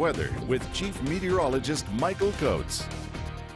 weather with Chief Meteorologist Michael Coates.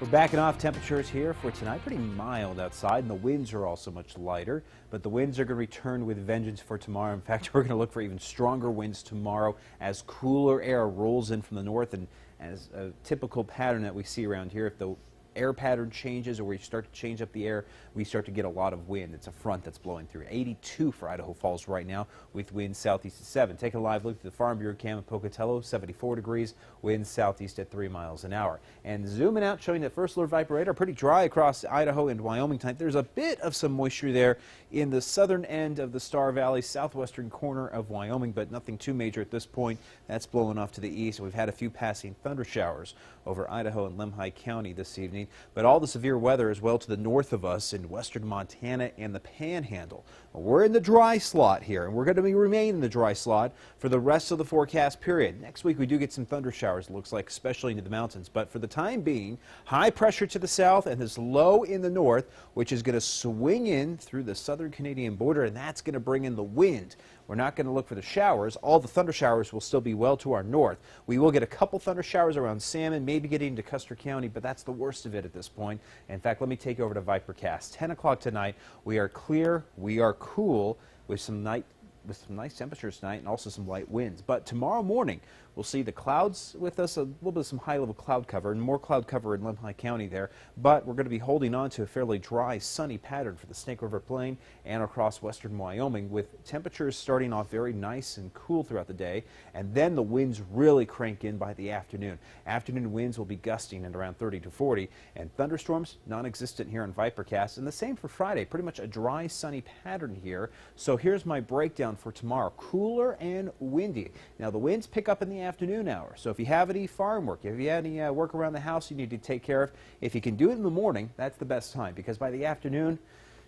We're backing off temperatures here for tonight. Pretty mild outside, and the winds are also much lighter. But the winds are going to return with vengeance for tomorrow. In fact, we're going to look for even stronger winds tomorrow as cooler air rolls in from the north, and as a typical pattern that we see around here. If the air pattern changes or we start to change up the air, we start to get a lot of wind. It's a front that's blowing through. 82 for Idaho Falls right now with winds southeast at 7. Take a live look at the Farm Bureau cam at Pocatello, 74 degrees, winds southeast at 3 miles an hour. And zooming out, showing that first alert Viper radar, pretty dry across Idaho and Wyoming tonight. There's a bit of some moisture there in the southern end of the Star Valley, southwestern corner of Wyoming, but nothing too major at this point. That's blowing off to the east. We've had a few passing thunder showers over Idaho and Lemhi County this evening. But all the severe weather as well to the north of us in western Montana and the Panhandle. We're in the dry slot here, and we're going to remain in the dry slot for the rest of the forecast period. Next week we do get some thunder showers, it looks like, especially into the mountains. But for the time being, high pressure to the south and this low in the north, which is going to swing in through the southern Canadian border, and that's going to bring in the wind. We're not going to look for the showers. All the thunder showers will still be well to our north. We will get a couple thunder showers around Salmon, maybe getting into Custer County, but that's the worst of it at this point. In fact, let me take you over to Vipercast. 10 o'clock tonight, we are clear, we are cool with some nice temperatures tonight and also some light winds. But tomorrow morning, we'll see the clouds with us, a little bit of some high-level cloud cover, and more cloud cover in Lemhi County there. But we're going to be holding on to a fairly dry, sunny pattern for the Snake River Plain and across western Wyoming, with temperatures starting off very nice and cool throughout the day, and then the winds really crank in by the afternoon. Afternoon winds will be gusting at around 30 to 40, and thunderstorms non-existent here on Vipercast. And the same for Friday, pretty much a dry, sunny pattern here. So here's my breakdown for tomorrow. Cooler and windy. Now the winds pick up in the afternoon hour, so if you have any farm work, if you have any work around the house you need to take care of, if you can do it in the morning, that's the best time, because by the afternoon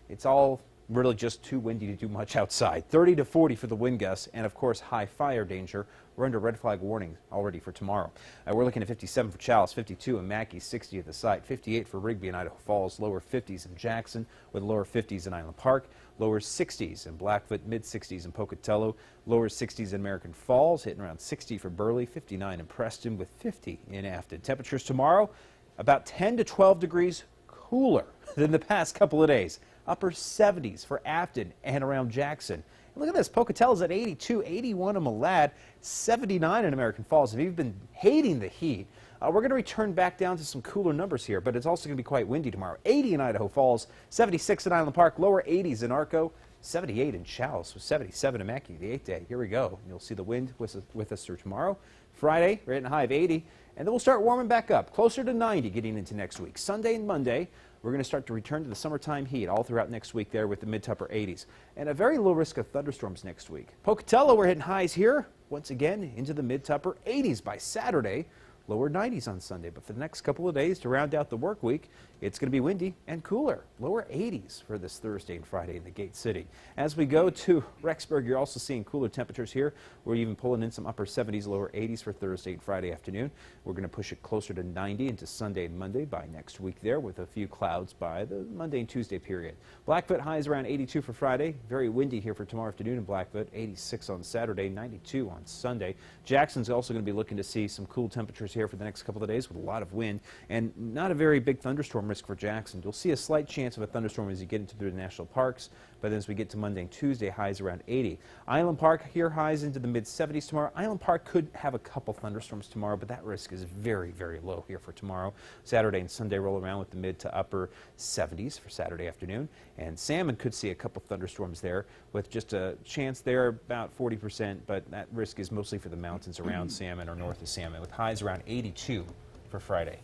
it's all really just too windy to do much outside. 30 to 40 for the wind gusts, and of course high fire danger. We're under red flag warning already for tomorrow. We're looking at 57 for Chalice, 52 in Mackay, 60 at the site, 58 for Rigby and Idaho Falls, lower 50s in Jackson with lower 50s in Island Park, lower 60s in Blackfoot, mid 60s in Pocatello, lower 60s in American Falls, hitting around 60 for Burley, 59 in Preston with 50 in Afton. Temperatures tomorrow about 10 to 12 degrees cooler than the past couple of days. Upper 70s for Afton and around Jackson. And look at this, Pocatello's at 82, 81 in Malad, 79 in American Falls. If you've been hating the heat, we're going to return back down to some cooler numbers here, but it's also going to be quite windy tomorrow. 80 in Idaho Falls, 76 in Island Park, lower 80s in Arco, 78 in Chalice with 77 in Mackay, the 8th day. Here we go. You'll see the wind with us through tomorrow. Friday, we're hitting a high of 80, and then we'll start warming back up, closer to 90 getting into next week. Sunday and Monday, we're going to start to return to the summertime heat all throughout next week there with the mid to upper 80s. And a very low risk of thunderstorms next week. Pocatello, we're hitting highs here, once again, into the mid to upper 80s by Saturday. Lower 90s on Sunday, but for the next couple of days to round out the work week, it's going to be windy and cooler. Lower 80s for this Thursday and Friday in the Gate City. As we go to Rexburg, you're also seeing cooler temperatures here. We're even pulling in some upper 70s, lower 80s for Thursday and Friday afternoon. We're going to push it closer to 90 into Sunday and Monday by next week there, with a few clouds by the Monday and Tuesday period. Blackfoot highs around 82 for Friday. Very windy here for tomorrow afternoon in Blackfoot. 86 on Saturday, 92 on Sunday. Jackson's also going to be looking to see some cool temperatures here for the next couple of days with a lot of wind and not a very big thunderstorm risk for Jackson. You'll see a slight chance of a thunderstorm as you get into the national parks, but then as we get to Monday and Tuesday, highs around 80. Island Park here, highs into the mid 70s tomorrow. Island Park could have a couple thunderstorms tomorrow, but that risk is very, very low here for tomorrow. Saturday and Sunday roll around with the mid to upper 70s for Saturday afternoon, and Salmon could see a couple thunderstorms there with just a chance there about 40%, but that risk is mostly for the mountains around Salmon or north of Salmon, with highs around 82 for Friday.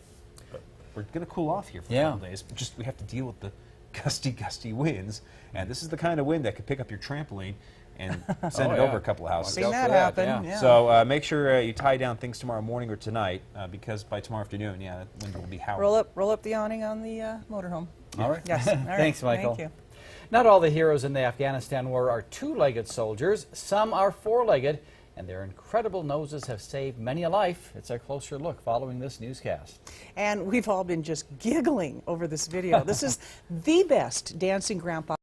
But we're going to cool off here for a couple days. We have to deal with the gusty winds, and this is the kind of wind that could pick up your trampoline and send it over a couple of houses. Seen that happen. Yeah. So make sure you tie down things tomorrow morning or tonight, because by tomorrow afternoon, that wind will be howling. Roll up the awning on the motorhome. All right. Yes. All right. Thanks, Michael. Thank you. Not all the heroes in the Afghanistan war are two-legged soldiers. Some are four-legged, and their incredible noses have saved many a life. It's a closer look following this newscast. And we've all been just giggling over this video. This is the best dancing grandpa